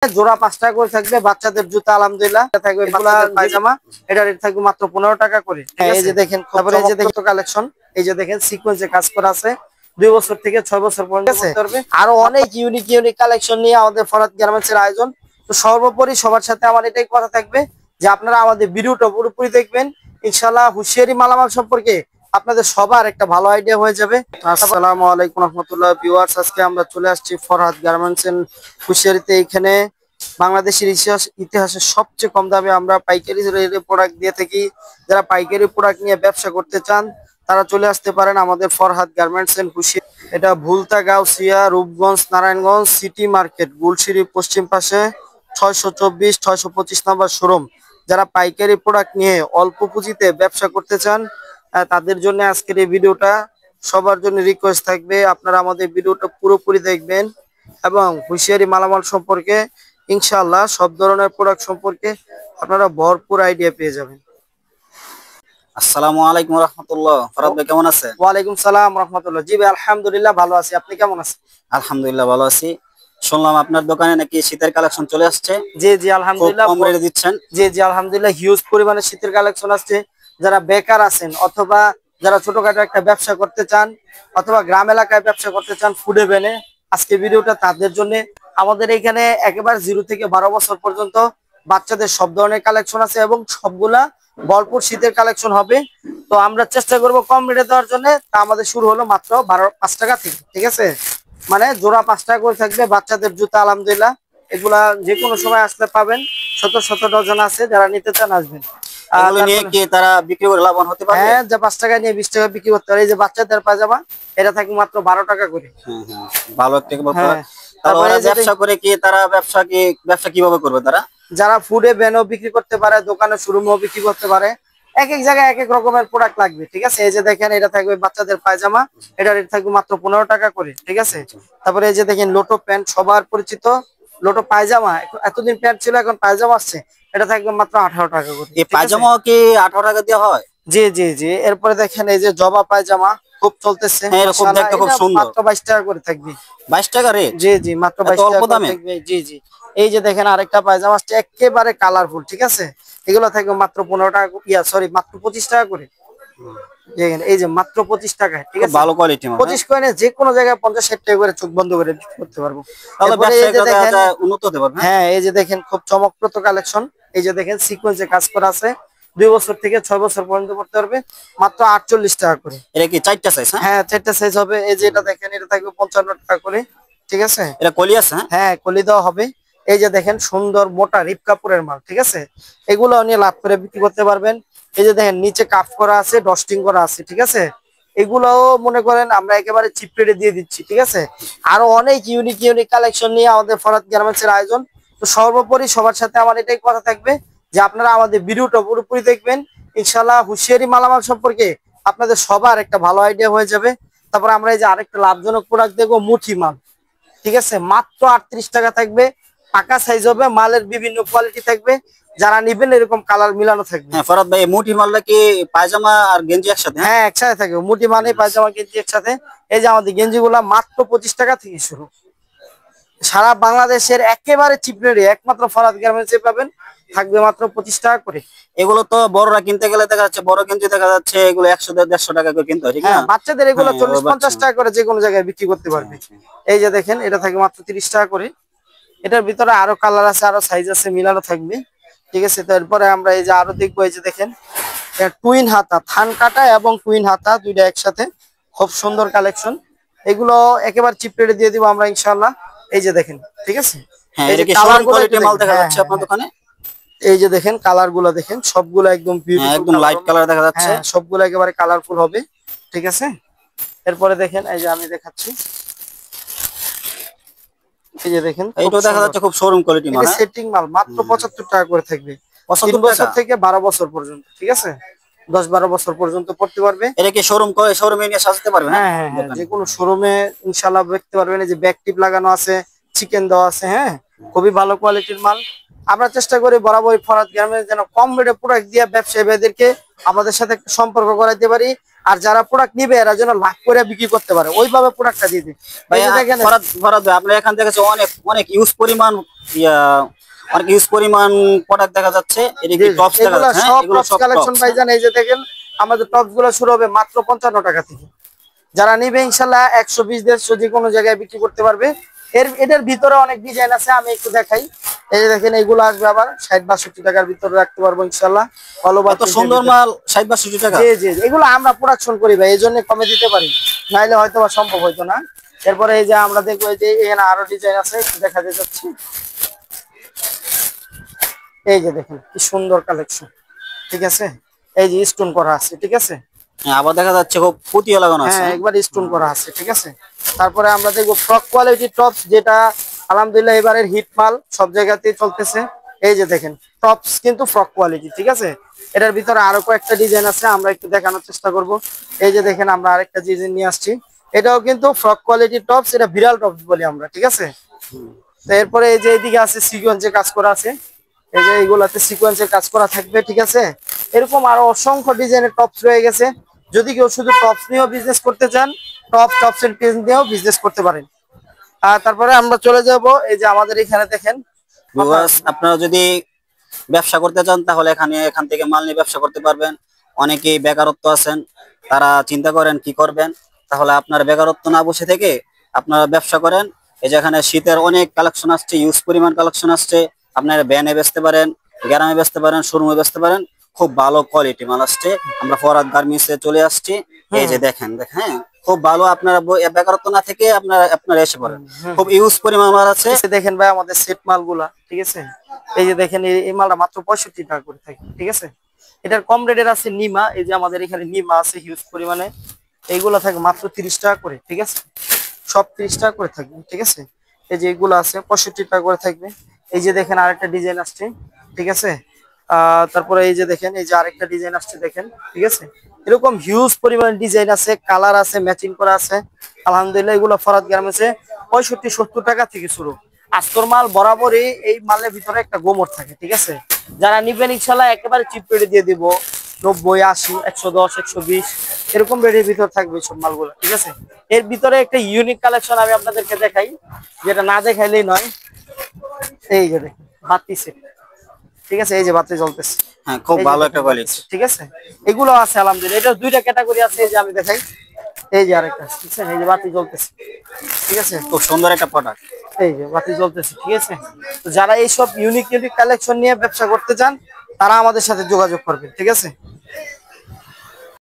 জোড়া 5 টাকা করে থাকবে। বাচ্চাদের জুতা আলহামদুলিল্লাহ থাকবে পায়জামা, এটা রেট থাকবে মাত্র 15 টাকা করে। এই যে দেখেন, তারপরে এই যে দেখেন কালেকশন, এই যে দেখেন সিকোয়েন্সে কাজ করা আছে 2 বছর থেকে 6 বছর পর্যন্ত আরো অনেক ইউনিক ইউনিক কালেকশন নিয়ে আমাদের ফরহাদ গার্মেন্টস এর আয়োজন। তো সর্বোপরি সবার সাথে আমার এটাই কথা থাকবে যে আপনারা আমাদের ভিডিওটা পুরোপুরি দেখবেন। ইনশাআল্লাহ হুঁশিয়ারি মালামাল সম্পর্কে আপনাদের সবার একটা ভালো আইডিয়া হয়ে যাবে। আসসালামু আলাইকুম রাহমাতুল্লাহ ভিউয়ার্স, আজকে আমরা চলে আসছি ফরহাদ গার্মেন্টস এর হুঁশিয়ারিতে। এখানে বাংলাদেশের ইতিহাসে সবচেয়ে কম দামে আমরা পাইকারি প্রোডাক্ট দিয়ে থাকি। যারা পাইকারি প্রোডাক্ট নিয়ে ব্যবসা করতে চান তারা চলে আসতে পারেন আমাদের ফরহাদ গার্মেন্টস এন্ড হুঁশিয়ারি। এটা ভুলতা, গাউসিয়া, রূপগঞ্জ, নারায়ণগঞ্জ সিটি মার্কেট, গুলশিরি পশ্চিম পাশে 624 625 নম্বর শোরুম। যারা পাইকারি প্রোডাক্ট নিয়ে অল্প পুঁজিতে ব্যবসা করতে চান তাদের জন্য আজকের এই ভিডিওটা। সবার জন্য রিকোয়েস্ট থাকবে আপনারা আমাদের ভিডিওটা পুরোপুরি দেখবেন এবং হুঁশিয়ারি মালামাল সম্পর্কে ইনশাআল্লাহ সব ধরনের প্রোডাক্ট সম্পর্কে আপনারা ভরপুর আইডিয়া পেয়ে যাবেন। আসসালামু আলাইকুম রাহমাতুল্লাহ। ফরহাদ ভাই কেমন আছেন? ওয়ালাইকুম সালাম রাহমাতুল্লাহ। জি ভাই আলহামদুলিল্লাহ ভালো আছি, আপনি কেমন আছেন? আলহামদুলিল্লাহ ভালো আছি। শুনলাম আপনার দোকানে নাকি শীতের কালেকশন চলে আসছে। জি জি আলহামদুলিল্লাহ, কম রেটে দিচ্ছেন। জি জি আলহামদুলিল্লাহ, হিউজ পরিমাণে শীতের কালেকশন আসছে। যারা বেকার আছেন অথবা যারা ছোটখাটো একটা ব্যবসা করতে চান অথবা গ্রাম এলাকায় ব্যবসা করতে চান ফুডে বেনে, আজকে ভিডিওটা তাদের জন্য। আমাদের এখানে একেবারে 0 থেকে 12 বছর পর্যন্ত বাচ্চাদের সব ধরনের কালেকশন আছে এবং সবগুলা ভরপুর শীতের কালেকশন হবে। তো আমরা চেষ্টা করব কম রেটে দেওয়ার জন্য। তা আমাদের শুরু হলো মাত্র 5 টাকা থেকে, ঠিক আছে? মানে জোড়া 5 টাকা করে থাকবে। বাচ্চাদের জুতা আলহামদুলিল্লাহ এগুলা যে কোনো সময় আসলে পাবেন। শত শত ডজন আছে, যারা নিতে চান আসবেন। এগুলো নিয়ে কি তারা বিক্রি করে লাভবান হতে পারবে? হ্যাঁ, যে 5 টাকা নিয়ে 20 টাকা বিক্রি করতে পারে। এই যে বাচ্চাদের পায়জামা, এটা থাকে মাত্র 12 টাকা করে। ভালো একটা হ্যাঁ, তারপরে ব্যবসা করে কি তারা ব্যবসা কিভাবে করবে তারা? যারা ফুডে ভ্যানও বিক্রি করতে পারে, দোকানে শোরুমও বিক্রি করতে পারে। এক এক জায়গায় এক এক রকমের প্রোডাক্ট লাগবে, ঠিক আছে? এই যে দেখেন, এটা থাকবে বাচ্চাদের পায়জামা, এটা রেট থাকবে মাত্র 15 টাকা করে, ঠিক আছে? তারপরে এই যে দেখেন লোটো প্যান্ট, সবার পরিচিত লোটো পায়জামা। এতদিন প্যান্ট ছিল, এখন পায়জামা আসছে, এটা থাকবে মাত্র 18 টাকা করে। এই পায়জামা কি 18 টাকা দেওয়া হয়? জি জি জি। এরপরে দেখেন এই যে জবা পায়জামা খুব চলতেছে, খুব দেখতে খুব সুন্দর, মাত্র 22 টাকা করে থাকবে। 22 টাকা রেট? জি জি, মাত্র 22 টাকা থাকবে। জি জি। এই যে দেখেন আরেকটা পায়জামা আসছে একেবারে কালারফুল, ঠিক আছে? এগুলো থাকবে মাত্র 15 টাকা, মাত্র 25 টাকা করে। দেখেন এই যে মাত্র 25 টাকায়, ঠিক আছে? ভালো কোয়ালিটি। 25 কয়েনে যে কোনো জায়গায় 50-60 টাকা করে চোখ বন্ধ করে বিক্রি করতে পারবো। তাহলে ব্যবসায়ীরা দেখেন উন্নত হতে পারবে। হ্যাঁ, এই যে দেখেন খুব চমকপ্রদ কালেকশন। এই যে দেখেন সিকোয়েন্সে কাজ করা আছে 2 বছর থেকে 6 বছর পর্যন্ত করতে পারবে মাত্র 48 টাকা করে। এটা কি 4টা সাইজ? হ্যাঁ, 4টা সাইজ হবে। এই যে এটা দেখেন, এটা থাকবে 55 টাকা করে, ঠিক আছে? এটা কলি আছে? হ্যাঁ, কলি দেওয়া হবে। এই যে দেখেন সুন্দর মোটা রিপ কাপড়ের মাল, ঠিক আছে? এগুলো নিয়ে লাভ করে বিক্রি করতে পারবেন। এই যে দেখেন নিচে কাফ করা আছে, ডস্টিং করা আছে, ঠিক আছে? এগুলোও মনে করেন আমরা একেবারে চিপ রেটে দিয়ে দিচ্ছি, ঠিক আছে? আরো অনেক ইউনিক ইউনিক কালেকশন নিয়ে আমাদের ফরহাদ গার্মেন্টস এর আয়োজন। তো সর্বোপরি সবার সাথে আমার এটাই কথা থাকবে যে আপনারা আমাদের ভিডিওটা পুরোপুরি দেখবেন। ইনশাআল্লাহ হুঁশিয়ারি মালামাল সম্পর্কে আপনাদের সবার একটা ভালো আইডিয়া হয়ে যাবে। তারপর আমরা এই যে আরেকটা লাভজনক প্রোডাক্ট দেখবো, মুঠি মাল, ঠিক আছে? মাত্র 38 টাকা থাকবে, পাকা সাইজ হবে, মালের বিভিন্ন কোয়ালিটি থাকবে। যারা নিবেন এরকম কালার মিলানো থাকবে। হ্যাঁ ফরহাদ ভাই, মুঠি মালটা কি পায়জামা আর গেঞ্জি একসাথে? হ্যাঁ, একসাথে থাকবে। মুঠি মানে পায়জামা গেঞ্জি একসাথে। এই যে আমাদের গেঞ্জি গুলা মাত্র 25 টাকা থেকে শুরু। সারা বাংলাদেশের একেবারে চিপ রেটে একমাত্র ফরহাদ গার্মেন্টসে পাবেন, থাকবে মাত্র 25 টাকা করে। এগুলো তো বড়রা কিনতে গেলে দেখা যাচ্ছে বড় গেঞ্জি দেখা যাচ্ছে এগুলো 100-150 টাকা করে কিনতে হয়, ঠিক না? হ্যাঁ, বাচ্চাদের এগুলো 40-50 টাকা করে যে কোনো জায়গায় বিক্রি করতে পারবে। এই যে দেখেন, এটা থাকবে মাত্র 30 টাকা করে। এটার ভিতরে আরো কালার আছে, আরো সাইজ আছে, মিলানো থাকবে, ঠিক আছে? তারপরে আমরা এই যে আরো দেখবো, এই যে দেখেন টুইন হাতা, থান কাটা এবং টুইন হাতা দুইটা একসাথে, খুব সুন্দর কালেকশন। এগুলো একেবারে চিপ রেটে দিয়ে দিব আমরা ইনশাআল্লাহ। এই যে দেখেন, ঠিক আছে? এই যে কালার কোয়ালিটির মাল দেখা যাচ্ছে আপনার দোকানে। এই যে দেখেন কালার গুলো দেখেন, সবগুলো একদম বিউটিফুল, একদম লাইট কালার দেখা যাচ্ছে। সবগুলো একেবারে কালারফুল হবে, ঠিক আছে? এরপরে দেখেন এই যে আমি দেখাচ্ছি, এই যে দেখেন এইটা দেখা যাচ্ছে খুব শোরুম কোয়ালিটি মাল। এটা সেটিং মাল, মাত্র 75 টাকা করে থাকবে। 3 বছর থেকে 12 বছর পর্যন্ত, ঠিক আছে? 10-12 বছর পর্যন্ত পড়তে পারবে। এটা কি শোরুমে নিয়ে সাজাতে পারবে? হ্যাঁ হ্যাঁ হ্যাঁ, যে কোনো শোরুমে ইনশাআল্লাহ দেখতে পারবেন। এই যে ব্যাক টিপ লাগানো আছে, চিকেন দেওয়া আছে, হ্যাঁ, খুবই ভালো কোয়ালিটির মাল। আমরা চেষ্টা করি বরাবরই ফরহাদ গার্মেন্টস যেন কম রেটে প্রোডাক্ট দিয়ে ব্যবসায়ী ভাইদেরকে আমাদের সাথে একটা সম্পর্ক করাইতে পারি আর যারা প্রোডাক্ট নিবে এরা যেন লাভ করে বিক্রি করতে পারে, ওইভাবে প্রোডাক্টটা দিয়ে দিই। এই যে দেখেন ফরাদ ভাই আপনার এখান থেকে অনেক অনেক ইউজ পরিমাণ ইয়া অনেক ইউজ পরিমাণ প্রোডাক্ট দেখা যাচ্ছে। এদিকে টপস দেখা এগুলো যাচ্ছে, সব এগুলো টপস সব কালেকশন ভাইজান। এই যে দেখেন আমাদের টপস গুলো শুরু হবে মাত্র 55 টাকা থেকে। যারা নিবে ইনশাল্লাহ 120-150 যে কোনো জায়গায় বিক্রি করতে পারবে। এটার ভিতরে অনেক ডিজাইন আছে, আমি একটু দেখাই। এই যে দেখেন এগুলো আসবে আবার 60-62 টাকার ভিতরে রাখতে পারবো ইনশাল্লাহ। এত সুন্দর মাল 60-62 টাকা। জি জি, এগুলো আমরা প্রোডাকশন করি ভাই, এই জন্য কমে দিতে পারি, নাইলে হয়তো বা সম্ভব হইতো না। এরপরে এই যে আমরা দেখবো এই যে এখানে আরো ডিজাইন আছে, একটু দেখা যাচ্ছে। এই যে দেখেন কি সুন্দর কালেকশন, ঠিক আছে। এই যে স্টোন করা আছে, ঠিক আছে। হ্যাঁ, আবার দেখা যাচ্ছে খুব পুঁতিও লাগানো আছে। হ্যাঁ, একবার স্টোন করা আছে, ঠিক আছে। তারপরে আমরা দেখবো ফ্রক কোয়ালিটি টপস, যেটা আলহামদুলিল্লাহ এবারের হিট মাল, সব জায়গাতেই চলতেছে। এই যে দেখেন টপস কিন্তু ফ্রক কোয়ালিটি, ঠিক আছে। এটার ভিতরে আরো কয়েকটা ডিজাইন আছে, আমরা একটু দেখানোর চেষ্টা করব। এই যে দেখেন আমরা আরেকটা ডিজাইন নিয়ে আসছি, এটাও কিন্তু ফ্রক কোয়ালিটি টপস, এটা বিড়াল টপস বলি আমরা, ঠিক আছে। তো এরপরে এই যে এইদিকে আছে সিকোয়েন্সে কাজ করা আছে, এই যে এইগুলাতে সিকোয়েন্সের কাজ করা থাকবে, ঠিক আছে। এরকম আরো অসংখ্য ডিজাইনের টপস রয়ে গেছে। যদি কেউ শুধু টপস নিয়েও বিজনেস করতে চান, টপসের পেজ নিয়েও বিজনেস করতে পারেন। আর তারপরে আমরা চলে যাব এই যে আমাদের এখানে দেখেন ভিউয়ার্স, আপনারা যদি ব্যবসা করতে চান তাহলে এখান থেকে মাল নিয়ে ব্যবসা করতে পারবেন। অনেকেই বেকারত্ব আছেন, তারা চিন্তা করেন কি করবেন, তাহলে আপনার বেকারত্ব না বসে থেকে আপনারা ব্যবসা করেন। এই যে এখানে শীতের অনেক কালেকশন আসছে, ইউজ পরিমাণ কালেকশন আসছে। আপনারা ব্যানে বেচতে পারেন, গ্রামে বেচতে পারেন, শোরুমে বেচতে পারেন। খুব ভালো কোয়ালিটি মাল আসছে। আমরা ফরাদ গার্মেন্টসে চলে আসছি। এই যে দেখেন হ্যাঁ, খুব ভালো। আপনারা বেকারত্ব না থেকে আপনারা এসে পড়েন, খুব ইউজ পরিমাণ মাল আছে। এই যে দেখেন ভাই আমাদের সেট মালগুলা, ঠিক আছে। এই যে দেখেন এই মালটা মাত্র 65 টাকা করে থাকে, ঠিক আছে। এটার কম রেটের আছে নিমা, এই যে আমাদের এখানে নিমা আছে হিউজ পরিমাণে, এইগুলা থাকে মাত্র 30 টাকা করে, ঠিক আছে। সব 30 টাকা করে থাকবে, ঠিক আছে। এই যে এগুলো আছে 65 টাকা করে থাকবে। এই যে দেখেন আরেকটা ডিজাইন আসছে, ঠিক আছে। তারপরে এই যে দেখেন এই যে আরেকটা ডিজাইন আসছে দেখেন, ঠিক আছে। এরকম হিউজ পরিমাণ ডিজাইন আছে, কালার আছে, ম্যাচিং করা আছে। আলহামদুলিল্লাহ এগুলো ফরাদ গার্মেন্টসে 65-70 টাকা থেকে শুরু। আস্তর মাল বরাবরই এই মালের ভিতরে একটা গোমর থাকে, ঠিক আছে। যারা নিবেন ইনশাল্লাহ একেবারে চিপ রেটে দিয়ে দিব, 90, 80, 110, 120 এরকম রেটের ভিতর থাকবে সব মালগুলো, ঠিক আছে। এর ভিতরে একটা ইউনিক কালেকশন আমি আপনাদেরকে দেখাই, যেটা না দেখাইলেই নয়। এই যে দেখেন বাতি সেট, ঠিক আছে। এই যে বাতি জ্বলতেছে, হ্যাঁ, খুব ভালো একটা কোয়ালিটি, ঠিক আছে। এগুলো আছে আলহামদুলিল্লাহ। এটা দুইটা ক্যাটাগরি আছে, এই যে আমি দেখাই। এই যে আরেকটা, ঠিক আছে। এই যে বাতি জ্বলতেছে, ঠিক আছে। খুব সুন্দর একটা প্রোডাক্ট। এই যে বাতি জ্বলতেছে, ঠিক আছে। তো যারা এইসব ইউনিক ইউনিক কালেকশন নিয়ে ব্যবসা করতে চান তারা আমাদের সাথে যোগাযোগ করবে, ঠিক আছে।